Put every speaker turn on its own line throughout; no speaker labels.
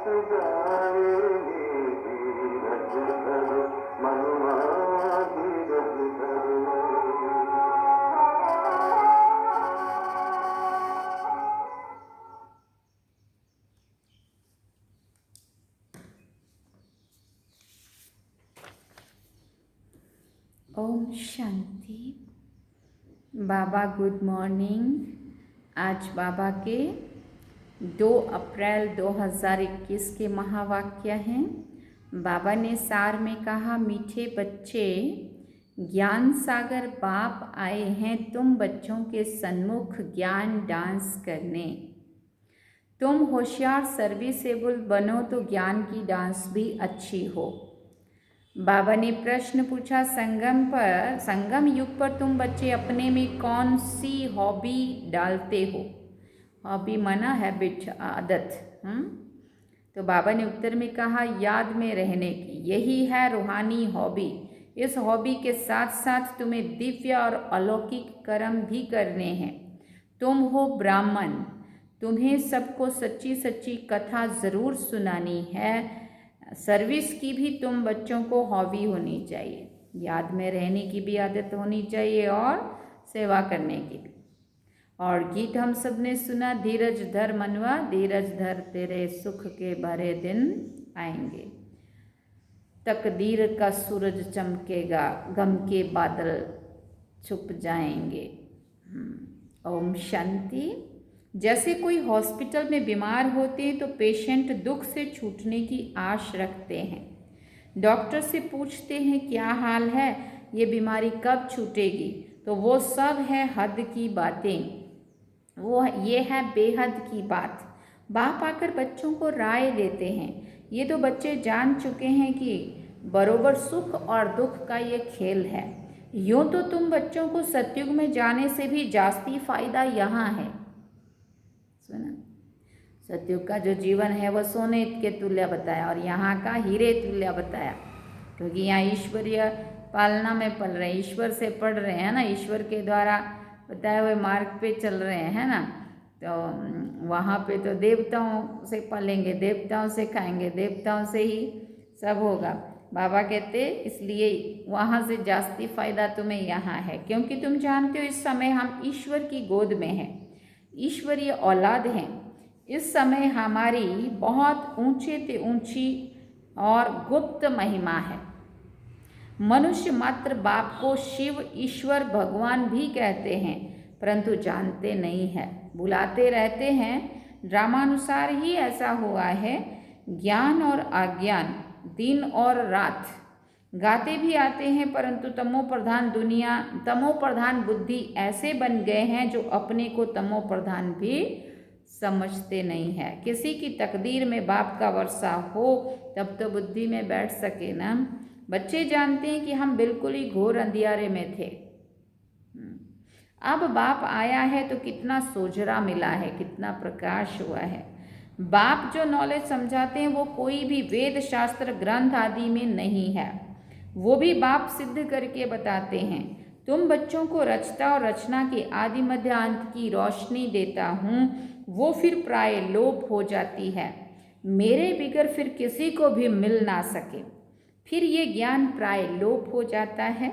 ओम शांति। बाबा good morning. आज बाबा के 2 अप्रैल 2021 के महावाक्य हैं। बाबा ने सार में कहा, मीठे बच्चे, ज्ञान सागर बाप आए हैं तुम बच्चों के सन्मुख ज्ञान डांस करने। तुम होशियार सर्विसेबल बनो तो ज्ञान की डांस भी अच्छी हो। बाबा ने प्रश्न पूछा, संगम युग पर तुम बच्चे अपने में कौन सी हॉबी डालते हो? हॉबी माना हैबिट, आदत। तो बाबा ने उत्तर में कहा, याद में रहने की, यही है रूहानी हॉबी। इस हॉबी के साथ साथ तुम्हें दिव्य और अलौकिक कर्म भी करने हैं। तुम हो ब्राह्मण, तुम्हें सबको सच्ची सच्ची कथा ज़रूर सुनानी है। सर्विस की भी तुम बच्चों को हॉबी होनी चाहिए, याद में रहने की भी आदत होनी चाहिए और सेवा करने की भी। और गीत हम सब ने सुना, धीरज धर मनवा, धीरज धर तेरे सुख के भरे दिन आएंगे। तकदीर का सूरज चमकेगा, गम के बादल छुप जाएंगे। ओम शांति। जैसे कोई हॉस्पिटल में बीमार होते हैं तो पेशेंट दुख से छूटने की आश रखते हैं। डॉक्टर से पूछते हैं क्या हाल है, ये बीमारी कब छूटेगी? तो वो सब है हद की बातें, ये है बेहद की बात। बाप आकर बच्चों को राय देते हैं। ये तो बच्चे जान चुके हैं कि बरोबर सुख और दुख का ये खेल है। यूँ तो तुम बच्चों को सतयुग में जाने से भी जास्ती फायदा यहाँ है। सुना, सतयुग का जो जीवन है वह सोने के तुल्य बताया और यहाँ का हीरे तुल्य बताया, क्योंकि यहाँ ईश्वरीय पालना में पल रहे, ईश्वर से पढ़ रहे हैं ना, ईश्वर के द्वारा बताए हुए मार्ग पे चल रहे हैं ना। तो वहाँ पे तो देवताओं से पलेंगे, देवताओं से खाएंगे, देवताओं से ही सब होगा। बाबा कहते इसलिए वहाँ से जास्ती फायदा तुम्हें यहाँ है, क्योंकि तुम जानते हो इस समय हम ईश्वर की गोद में हैं, ईश्वरीय औलाद हैं। इस समय हमारी बहुत ऊंचे से ऊंची और गुप्त महिमा है। मनुष्य मात्र बाप को शिव, ईश्वर, भगवान भी कहते हैं, परंतु जानते नहीं है, बुलाते रहते हैं। ड्रामानुसार ही ऐसा हुआ है। ज्ञान और अज्ञान, दिन और रात गाते भी आते हैं, परंतु तमो प्रधान दुनिया, तमो प्रधान बुद्धि ऐसे बन गए हैं जो अपने को तमो प्रधान भी समझते नहीं है। किसी की तकदीर में बाप का वर्षा हो तब तो बुद्धि में बैठ सके ना। बच्चे जानते हैं कि हम बिल्कुल ही घोर अंधियारे में थे, अब बाप आया है तो कितना सोजरा मिला है, कितना प्रकाश हुआ है। बाप जो नॉलेज समझाते हैं वो कोई भी वेद शास्त्र ग्रंथ आदि में नहीं है, वो भी बाप सिद्ध करके बताते हैं। तुम बच्चों को रचता और रचना के आदि मध्य अंत की रोशनी देता हूँ, वो फिर प्राय लोप हो जाती है, मेरे बिगर फिर किसी को भी मिल ना सके। फिर ये ज्ञान प्राय लोप हो जाता है।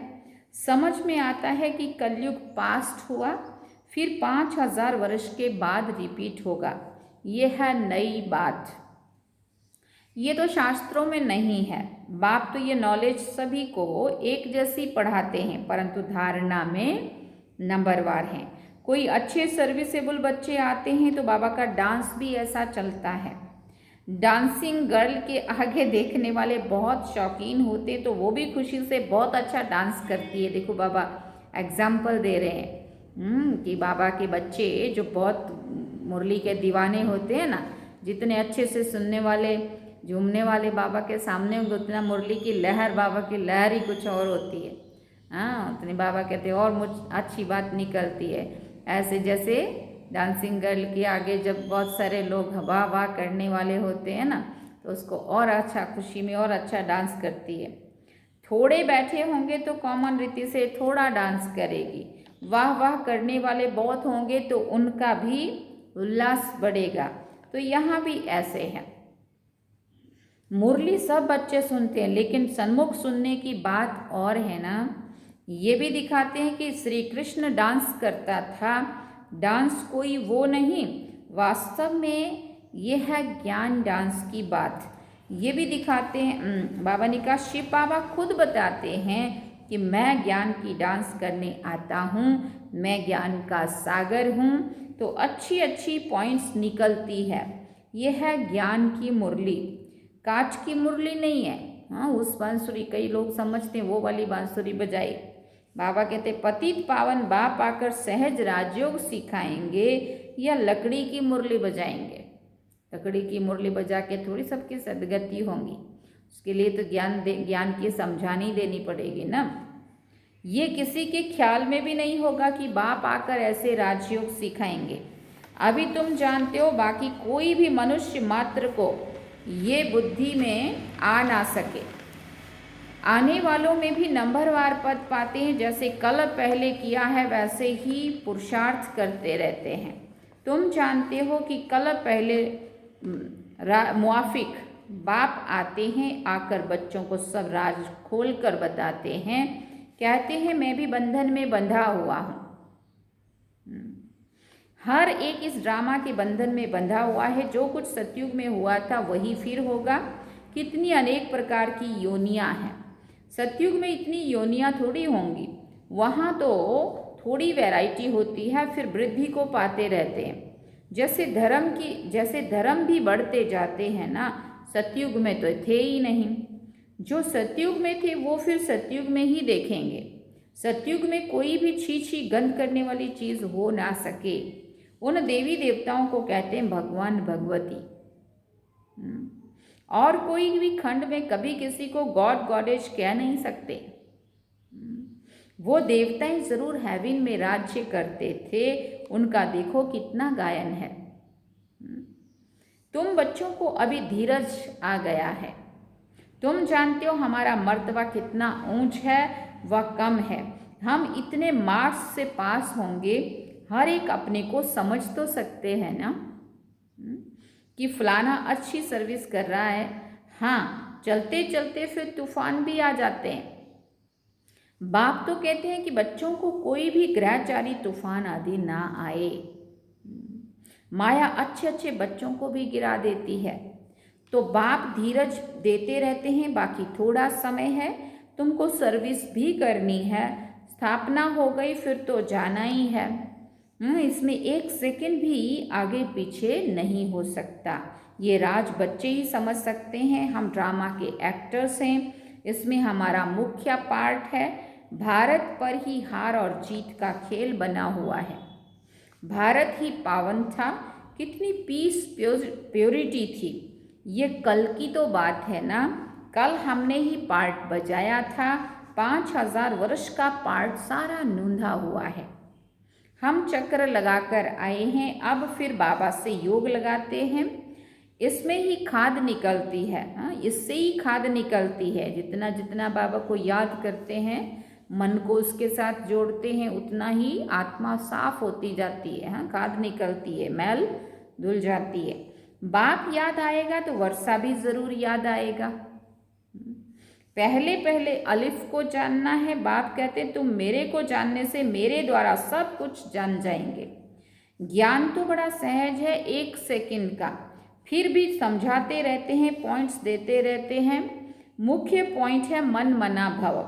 समझ में आता है कि कलयुग पास्ट हुआ, फिर 5000 वर्ष के बाद रिपीट होगा। ये है नई बात, ये तो शास्त्रों में नहीं है। बाप तो ये नॉलेज सभी को एक जैसी पढ़ाते हैं, परंतु धारणा में नंबरवार हैं। कोई अच्छे सर्विसेबल बच्चे आते हैं तो बाबा का डांस भी ऐसा चलता है। डांसिंग गर्ल के आगे देखने वाले बहुत शौकीन होते तो वो भी खुशी से बहुत अच्छा डांस करती है। देखो बाबा एग्जाम्पल दे रहे हैं कि बाबा के बच्चे जो बहुत मुरली के दीवाने होते हैं ना, जितने अच्छे से सुनने वाले, झूमने वाले बाबा के सामने होंगे, उतना मुरली की लहर, बाबा की लहर ही कुछ और होती है। उतनी बाबा कहते हैं और मुझ अच्छी बात निकलती है। ऐसे जैसे डांसिंग गर्ल के आगे जब बहुत सारे लोग वाह वाह करने वाले होते हैं ना, तो उसको और अच्छा, खुशी में और अच्छा डांस करती है। थोड़े बैठे होंगे तो कॉमन रीति से थोड़ा डांस करेगी, वाह वाह करने वाले बहुत होंगे तो उनका भी उल्लास बढ़ेगा। तो यहाँ भी ऐसे है। मुरली सब बच्चे सुनते हैं, लेकिन सन्मुख सुनने की बात और है ना। ये भी दिखाते हैं कि श्री कृष्ण डांस करता था। डांस कोई वो नहीं, वास्तव में ये है ज्ञान डांस की बात। ये भी दिखाते हैं। बाबा ने कहा, शिव बाबा खुद बताते हैं कि मैं ज्ञान की डांस करने आता हूँ, मैं ज्ञान का सागर हूँ। तो अच्छी अच्छी पॉइंट्स निकलती है। ये है ज्ञान की मुरली, कांच की मुरली नहीं है। हाँ, उस बांसुरी कई लोग समझते हैं वो वाली बांसुरी बजाई। बाबा कहते पतित पावन बाप आकर सहज राजयोग सिखाएंगे या लकड़ी की मुरली बजाएंगे। लकड़ी की मुरली बजा के थोड़ी सबकी सदगति होंगी, उसके लिए तो ज्ञान की समझानी देनी पड़ेगी ना। ये किसी के ख्याल में भी नहीं होगा कि बाप आकर ऐसे राजयोग सिखाएंगे। अभी तुम जानते हो, बाकी कोई भी मनुष्य मात्र को ये बुद्धि में आ ना सके। आने वालों में भी नंबरवार पद पाते हैं, जैसे कल पहले किया है वैसे ही पुरुषार्थ करते रहते हैं। तुम जानते हो कि कल पहले मुआफिक बाप आते हैं, आकर बच्चों को सब राज खोल कर बताते हैं, कहते हैं मैं भी बंधन में बंधा हुआ हूँ। हर एक इस ड्रामा के बंधन में बंधा हुआ है। जो कुछ सतयुग में हुआ था वही फिर होगा। कितनी अनेक प्रकार की योनियां हैं। सतयुग में इतनी योनियां थोड़ी होंगी, वहाँ तो थोड़ी वैरायटी होती है, फिर वृद्धि को पाते रहते हैं। जैसे धर्म भी बढ़ते जाते हैं ना, सतयुग में तो थे ही नहीं। जो सतयुग में थे वो फिर सतयुग में ही देखेंगे। सतयुग में कोई भी छी गंध करने वाली चीज़ हो ना सके। उन देवी देवताओं को कहते हैं भगवान भगवती। और कोई भी खंड में कभी किसी को गॉड गॉडेज कह नहीं सकते। वो देवताएं जरूर हेवन में राज्य करते थे, उनका देखो कितना गायन है। तुम बच्चों को अभी धीरज आ गया है। तुम जानते हो हमारा मर्तबा कितना ऊंच है व कम है। हम इतने मार्क्स से पास होंगे, हर एक अपने को समझ तो सकते हैं ना कि फलाना अच्छी सर्विस कर रहा है। हाँ, चलते चलते फिर तूफान भी आ जाते हैं। बाप तो कहते हैं कि बच्चों को कोई भी ग्रहचारी तूफान आदि ना आए। माया अच्छे अच्छे बच्चों को भी गिरा देती है। तो बाप धीरज देते रहते हैं। बाकी थोड़ा समय है, तुमको सर्विस भी करनी है। स्थापना हो गई फिर तो जाना ही है। इसमें एक सेकंड भी आगे पीछे नहीं हो सकता। ये राज बच्चे ही समझ सकते हैं। हम ड्रामा के एक्टर्स हैं, इसमें हमारा मुख्य पार्ट है। भारत पर ही हार और जीत का खेल बना हुआ है। भारत ही पावन था, कितनी पीस प्योरिटी थी। ये कल की तो बात है ना, कल हमने ही पार्ट बजाया था। 5000 वर्ष का पार्ट सारा नूंधा हुआ है। हम चक्र लगाकर आए हैं, अब फिर बाबा से योग लगाते हैं। इसमें ही खाद निकलती है। इससे ही खाद निकलती है। जितना जितना बाबा को याद करते हैं, मन को उसके साथ जोड़ते हैं, उतना ही आत्मा साफ होती जाती है। खाद निकलती है, मैल धुल जाती है। बाप याद आएगा तो वर्षा भी जरूर याद आएगा। पहले पहले अलिफ को जानना है। बाप कहते तुम मेरे को जानने से मेरे द्वारा सब कुछ जान जाएंगे। ज्ञान तो बड़ा सहज है, 1 सेकंड का, फिर भी समझाते रहते हैं, पॉइंट्स देते रहते हैं। मुख्य पॉइंट है मन मना भव।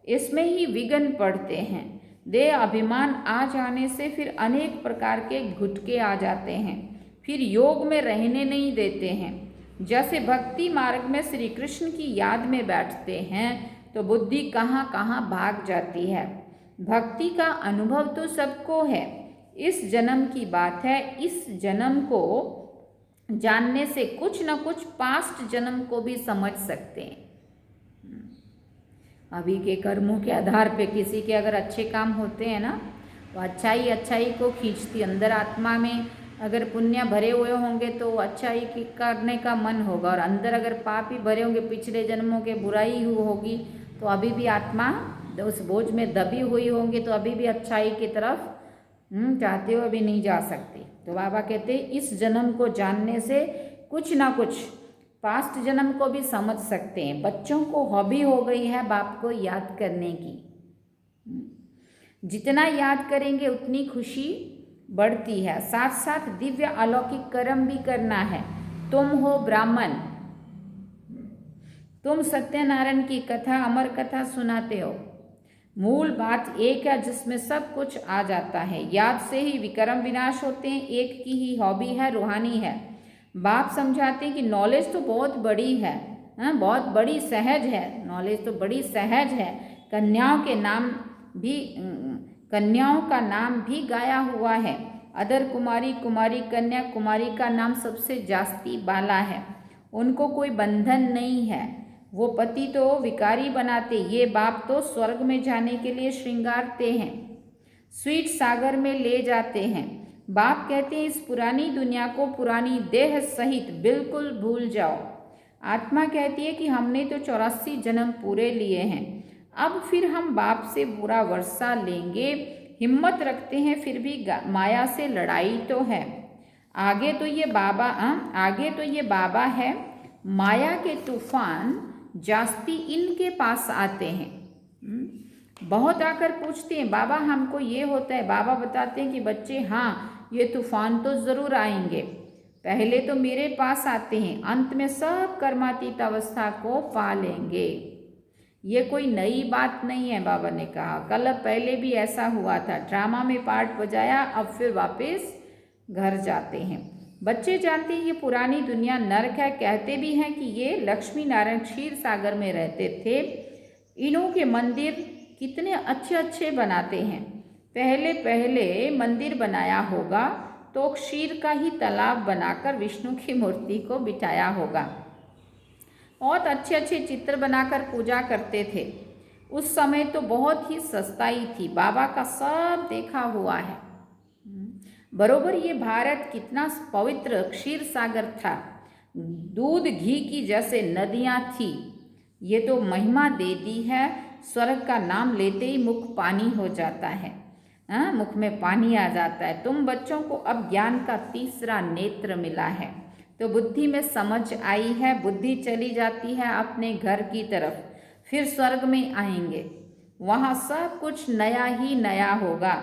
इसमें ही विघ्न पड़ते हैं। देह अभिमान आ जाने से फिर अनेक प्रकार के घुटके आ जाते हैं, फिर योग में रहने नहीं देते हैं। जैसे भक्ति मार्ग में श्री कृष्ण की याद में बैठते हैं तो बुद्धि कहाँ कहाँ भाग जाती है। भक्ति का अनुभव तो सबको है, इस जन्म की बात है। इस जन्म को जानने से कुछ न कुछ पास्ट जन्म को भी समझ सकते हैं। अभी के कर्मों के आधार पे किसी के अगर अच्छे काम होते हैं ना, तो अच्छाई को खींचती अंदर आत्मा में। अगर पुण्य भरे हुए होंगे तो अच्छाई करने का मन होगा, और अंदर अगर पाप ही भरे होंगे, पिछले जन्मों के बुराई होगी, तो अभी भी आत्मा उस बोझ में दबी हुई होंगी, तो अभी भी अच्छाई की तरफ चाहते हो अभी नहीं जा सकते। तो बाबा कहते इस जन्म को जानने से कुछ ना कुछ पास्ट जन्म को भी समझ सकते हैं। बच्चों को हॉबी हो गई है बाप को याद करने की। जितना याद करेंगे उतनी खुशी बढ़ती है। साथ साथ दिव्य अलौकिक कर्म भी करना है। तुम हो ब्राह्मण, तुम सत्यनारायण की कथा, अमर कथा सुनाते हो। मूल बात एक है जिसमें सब कुछ आ जाता है। याद से ही विक्रम विनाश होते हैं। एक की ही हॉबी है, रूहानी है। बाप समझाते हैं कि नॉलेज तो बहुत बड़ी है, बहुत बड़ी सहज है। नॉलेज तो बड़ी सहज है। कन्याओं के नाम भी, कन्याओं का नाम भी गाया हुआ है। अदर कुमारी, कुमारी कन्या, कुमारी का नाम सबसे जास्ती बाला है। उनको कोई बंधन नहीं है। वो पति तो विकारी बनाते, ये बाप तो स्वर्ग में जाने के लिए श्रृंगारते हैं, स्वीट सागर में ले जाते हैं। बाप कहते हैं इस पुरानी दुनिया को पुरानी देह सहित बिल्कुल भूल जाओ। आत्मा कहती है कि हमने तो 84 जन्म पूरे लिए हैं, अब फिर हम बाप से बुरा वर्षा लेंगे। हिम्मत रखते हैं, फिर भी माया से लड़ाई तो है। आगे तो ये बाबा है। माया के तूफान जास्ती इनके पास आते हैं। बहुत आकर पूछते हैं बाबा हमको ये होता है। बाबा बताते हैं कि बच्चे हाँ, ये तूफान तो ज़रूर आएंगे। पहले तो मेरे पास आते हैं, अंत में सब कर्मातीत अवस्था को पा लेंगे। ये कोई नई बात नहीं है। बाबा ने कहा कल पहले भी ऐसा हुआ था, ड्रामा में पार्ट बजाया, अब फिर वापस घर जाते हैं। बच्चे जानते हैं ये पुरानी दुनिया नरक है। कहते भी हैं कि ये लक्ष्मी नारायण क्षीर सागर में रहते थे। इन्हों के मंदिर कितने अच्छे अच्छे बनाते हैं। पहले पहले मंदिर बनाया होगा तो क्षीर का ही तालाब बनाकर विष्णु की मूर्ति को बिठाया होगा। बहुत अच्छे अच्छे चित्र बनाकर पूजा करते थे। उस समय तो बहुत ही सस्ताई थी। बाबा का सब देखा हुआ है। बरोबर ये भारत कितना पवित्र क्षीर सागर था। दूध घी की जैसे नदियाँ थी। ये तो महिमा दे दी है। स्वर्ग का नाम लेते ही मुख पानी हो जाता है, मुख में पानी आ जाता है। तुम बच्चों को अब ज्ञान का तीसरा नेत्र मिला है, तो बुद्धि में समझ आई है। बुद्धि चली जाती है अपने घर की तरफ, फिर स्वर्ग में आएंगे, वहाँ सब कुछ नया ही नया होगा।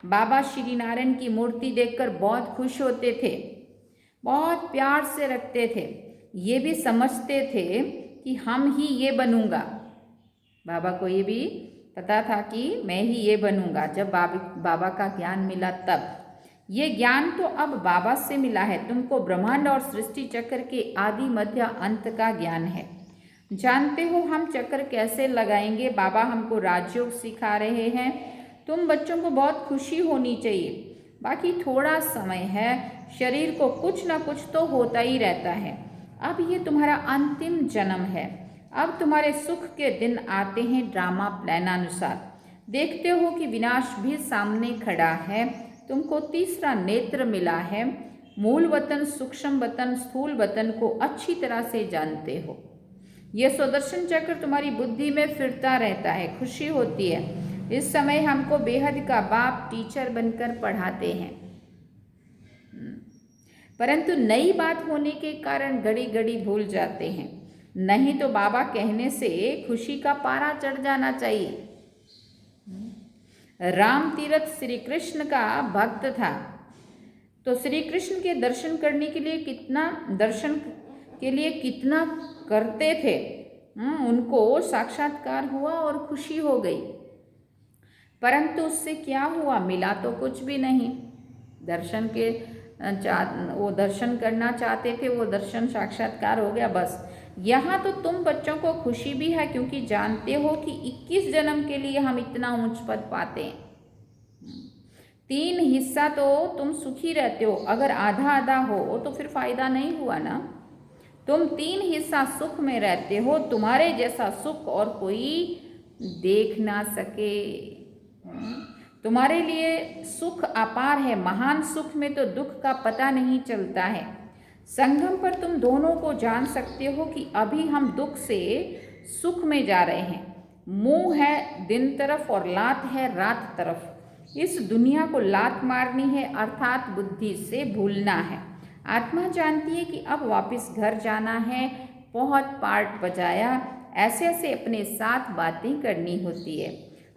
बाबा श्री नारायण की मूर्ति देखकर बहुत खुश होते थे, बहुत प्यार से रखते थे। ये भी समझते थे कि हम ही ये बनूंगा। बाबा को ये भी पता था कि मैं ही ये बनूंगा। जब बाबा का ज्ञान मिला तब, ये ज्ञान तो अब बाबा से मिला है। तुमको ब्रह्मांड और सृष्टि चक्र के आदि मध्य अंत का ज्ञान है। जानते हो हम चक्र कैसे लगाएंगे। बाबा हमको राजयोग सिखा रहे हैं। तुम बच्चों को बहुत खुशी होनी चाहिए। बाकी थोड़ा समय है, शरीर को कुछ ना कुछ तो होता ही रहता है। अब ये तुम्हारा अंतिम जन्म है। अब तुम्हारे सुख के दिन आते हैं ड्रामा प्लानानुसार। देखते हो कि विनाश भी सामने खड़ा है। तुमको तीसरा नेत्र मिला है। मूल वतन, सूक्ष्म वतन, स्थूल वतन को अच्छी तरह से जानते हो। ये सुदर्शन चक्र तुम्हारी बुद्धि में फिरता रहता है। खुशी होती है। इस समय हमको बेहद का बाप टीचर बनकर पढ़ाते हैं, परंतु नई बात होने के कारण घड़ी घड़ी भूल जाते हैं। नहीं तो बाबा कहने से खुशी का पारा चढ़ जाना चाहिए। राम तीरथ श्री कृष्ण का भक्त था, तो श्री कृष्ण के दर्शन करने के लिए कितना करते थे। उनको साक्षात्कार हुआ और खुशी हो गई, परंतु उससे क्या हुआ, मिला तो कुछ भी नहीं। वो दर्शन करना चाहते थे, वो दर्शन साक्षात्कार हो गया, बस। यहाँ तो तुम बच्चों को खुशी भी है, क्योंकि जानते हो कि 21 जन्म के लिए हम इतना ऊंच पद पाते हैं। 3 हिस्सा तो तुम सुखी रहते हो। अगर आधा आधा हो तो फिर फायदा नहीं हुआ ना। तुम 3 हिस्सा सुख में रहते हो। तुम्हारे जैसा सुख और कोई देख ना सके। तुम्हारे लिए सुख अपार है। महान सुख में तो दुख का पता नहीं चलता है। संगम पर तुम दोनों को जान सकते हो कि अभी हम दुख से सुख में जा रहे हैं। मुंह है दिन तरफ और लात है रात तरफ। इस दुनिया को लात मारनी है, अर्थात बुद्धि से भूलना है। आत्मा जानती है कि अब वापस घर जाना है, बहुत पार्ट बजाया, ऐसे ऐसे अपने साथ बातें करनी होती है।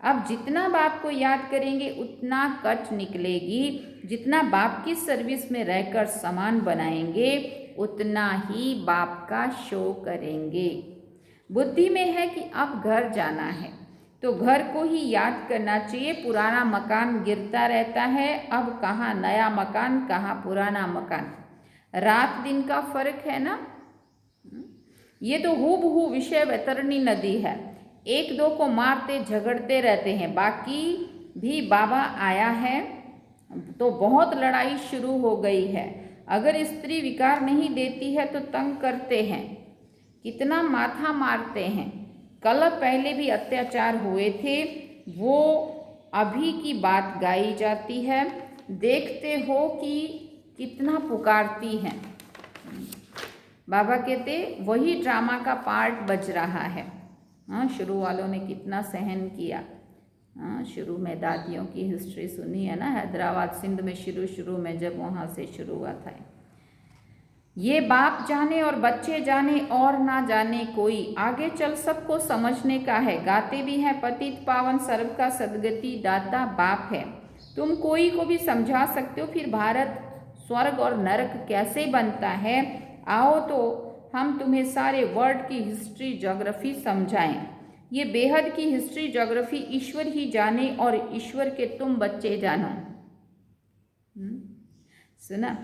अब जितना बाप को याद करेंगे उतना कट निकलेगी, जितना बाप की सर्विस में रहकर सामान बनाएंगे उतना ही बाप का शो करेंगे। बुद्धि में है कि अब घर जाना है तो घर को ही याद करना चाहिए। पुराना मकान गिरता रहता है, अब कहाँ नया मकान कहाँ पुराना मकान, रात दिन का फर्क है ना। ये तो हूबहू विषय वैतरणी नदी है, एक दो को मारते झगड़ते रहते हैं, बाकी भी बाबा आया है तो बहुत लड़ाई शुरू हो गई है। अगर स्त्री विकार नहीं देती है तो तंग करते हैं, कितना माथा मारते हैं। कल पहले भी अत्याचार हुए थे, वो अभी की बात गाई जाती है। देखते हो कि कितना पुकारती हैं। बाबा कहते वही ड्रामा का पार्ट बज रहा है। हाँ, शुरू वालों ने कितना सहन किया। हाँ, शुरू में दादियों की हिस्ट्री सुनी है ना, हैदराबाद सिंध में शुरू में जब वहाँ से शुरुआत है। ये बाप जाने और बच्चे जाने और ना जाने कोई, आगे चल सबको समझने का है। गाते भी हैं पतित पावन सर्व का सदगति दाता बाप है। तुम कोई को भी समझा सकते हो फिर भारत स्वर्ग और नरक कैसे बनता है। आओ तो हम तुम्हें सारे वर्ल्ड की हिस्ट्री ज्योग्राफी समझाएं। ये बेहद की हिस्ट्री ज्योग्राफी ईश्वर ही जाने और ईश्वर के तुम बच्चे जानो। सुना,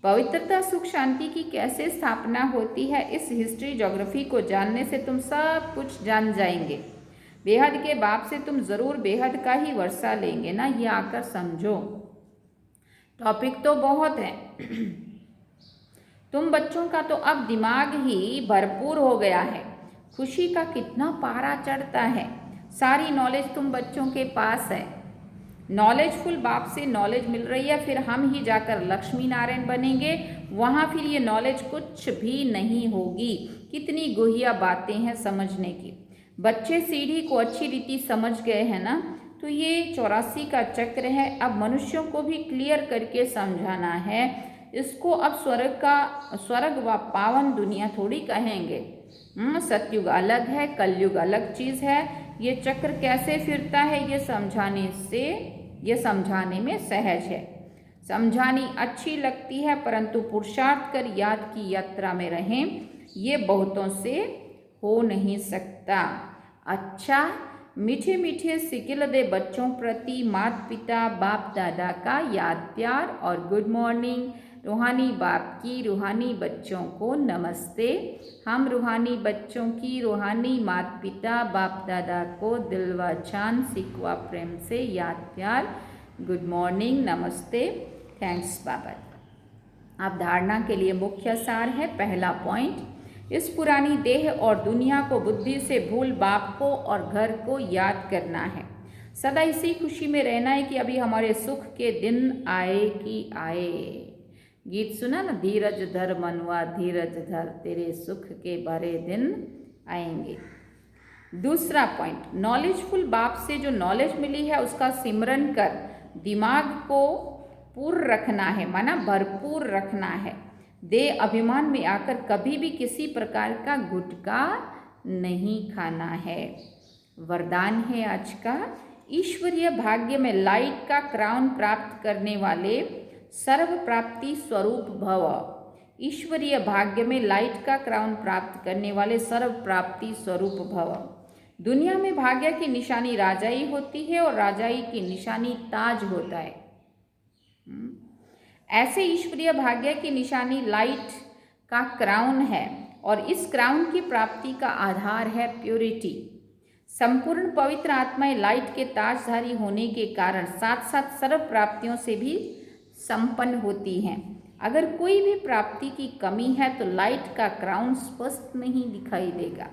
पवित्रता सुख शांति की कैसे स्थापना होती है, इस हिस्ट्री ज्योग्राफी को जानने से तुम सब कुछ जान जाएंगे। बेहद के बाप से तुम जरूर बेहद का ही वर्षा लेंगे ना, ये आकर समझो। टॉपिक तो बहुत है। तुम बच्चों का तो अब दिमाग ही भरपूर हो गया है, खुशी का कितना पारा चढ़ता है। सारी नॉलेज तुम बच्चों के पास है, नॉलेजफुल बाप से नॉलेज मिल रही है। फिर हम ही जाकर लक्ष्मी नारायण बनेंगे, वहाँ फिर ये नॉलेज कुछ भी नहीं होगी। कितनी गुहिया बातें हैं समझने की। बच्चे सीढ़ी को अच्छी रीति समझ गए हैं ना, तो ये 84 का चक्र है, अब मनुष्यों को भी क्लियर करके समझाना है इसको। अब स्वर्ग व पावन दुनिया थोड़ी कहेंगे। सतयुग अलग है, कलयुग अलग चीज़ है। ये चक्र कैसे फिरता है ये समझाने में सहज है। समझानी अच्छी लगती है, परंतु पुरुषार्थ कर याद की यात्रा में रहें, ये बहुतों से हो नहीं सकता। अच्छा, मीठे मीठे सिकिल दे बच्चों प्रति माता पिता बाप दादा का याद प्यार और गुड मॉर्निंग। रूहानी बाप की रूहानी बच्चों को नमस्ते। हम रूहानी बच्चों की रूहानी माता पिता बाप दादा को दिल व जान सिकवा प्रेम से याद प्यार, गुड मॉर्निंग, नमस्ते, थैंक्स बाबा। अब धारणा के लिए मुख्य सार है। पहला पॉइंट, इस पुरानी देह और दुनिया को बुद्धि से भूल बाप को और घर को याद करना है। सदा इसी खुशी में रहना है कि अभी हमारे सुख के दिन आए कि आए। गीत सुना ना, धीरज धर मनवा धीरज धर, तेरे सुख के बड़े दिन आएंगे। दूसरा पॉइंट, नॉलेजफुल बाप से जो नॉलेज मिली है उसका सिमरन कर दिमाग को पूर्ण रखना है, माना भरपूर रखना है। दे अभिमान में आकर कभी भी किसी प्रकार का गुटखा नहीं खाना है। वरदान है आज का, ईश्वरीय भाग्य में लाइट का क्राउन प्राप्त करने वाले सर्व प्राप्ति स्वरूप भव। ईश्वरीय भाग्य में लाइट का क्राउन प्राप्त करने वाले सर्व प्राप्ति स्वरूप भव। दुनिया में भाग्य की निशानी राजाई होती है और राजाई की निशानी ताज होता है। ऐसे ईश्वरीय भाग्य की निशानी लाइट का क्राउन है और इस क्राउन की प्राप्ति का आधार है प्योरिटी। संपूर्ण पवित्र आत्माएं लाइट के ताजधारी होने के कारण साथ साथ सर्व प्राप्तियों से भी संपन्न होती हैं। अगर कोई भी प्राप्ति की कमी है तो लाइट का क्राउन स्पष्ट नहीं दिखाई देगा।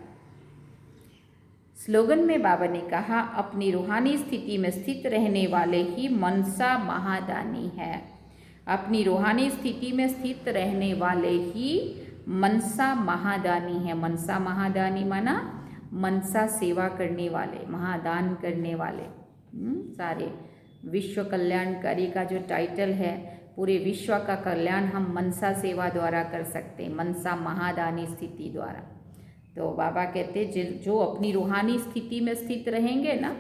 स्लोगन में बाबा ने कहा, अपनी रूहानी स्थिति में स्थित रहने वाले ही मनसा महादानी है। अपनी रूहानी स्थिति में स्थित रहने वाले ही मनसा महादानी है। मनसा महादानी माना मनसा सेवा करने वाले, महादान करने वाले। सारे विश्व कल्याणकारी का जो टाइटल है पूरे विश्व का कल्याण हम मनसा सेवा द्वारा कर सकते हैं, मनसा महादानी स्थिति द्वारा। तो बाबा कहते जो अपनी रूहानी स्थिति में स्थित रहेंगे ना,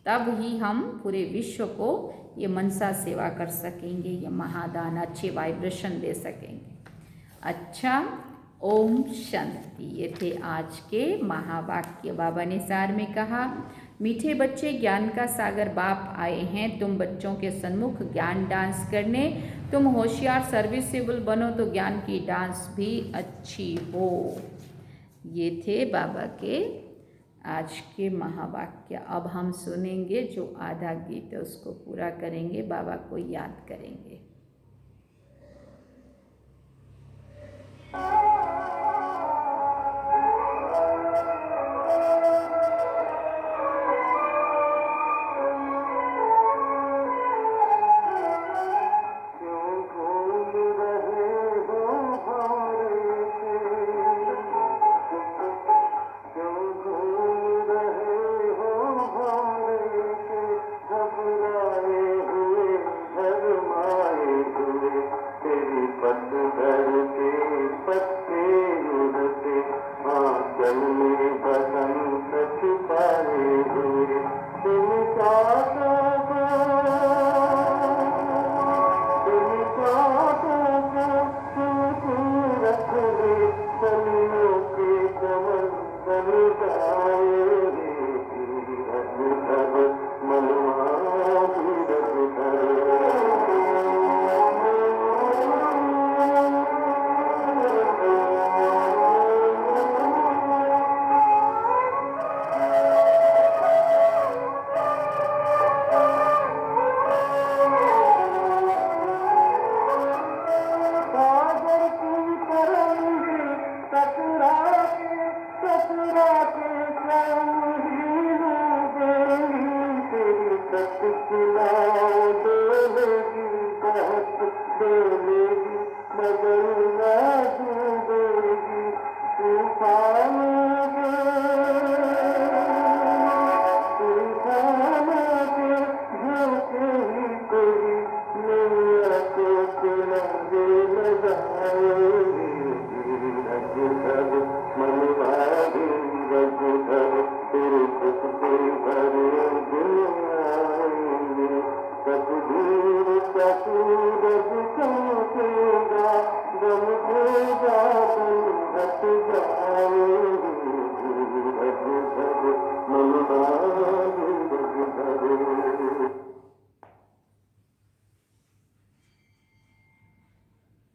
तब ही हम पूरे विश्व को ये मनसा सेवा कर सकेंगे, ये महादान अच्छे वाइब्रेशन दे सकेंगे। अच्छा, ओम शांति। ये थे आज के महावाक्य। बाबा ने सार में कहा, मीठे बच्चे, ज्ञान का सागर बाप आए हैं तुम बच्चों के सन्मुख ज्ञान डांस करने। तुम होशियार सर्विसेबल बनो तो ज्ञान की डांस भी अच्छी हो। ये थे बाबा के आज के महावाक्य। अब हम सुनेंगे जो आधा गीत है उसको पूरा करेंगे, बाबा को याद करेंगे।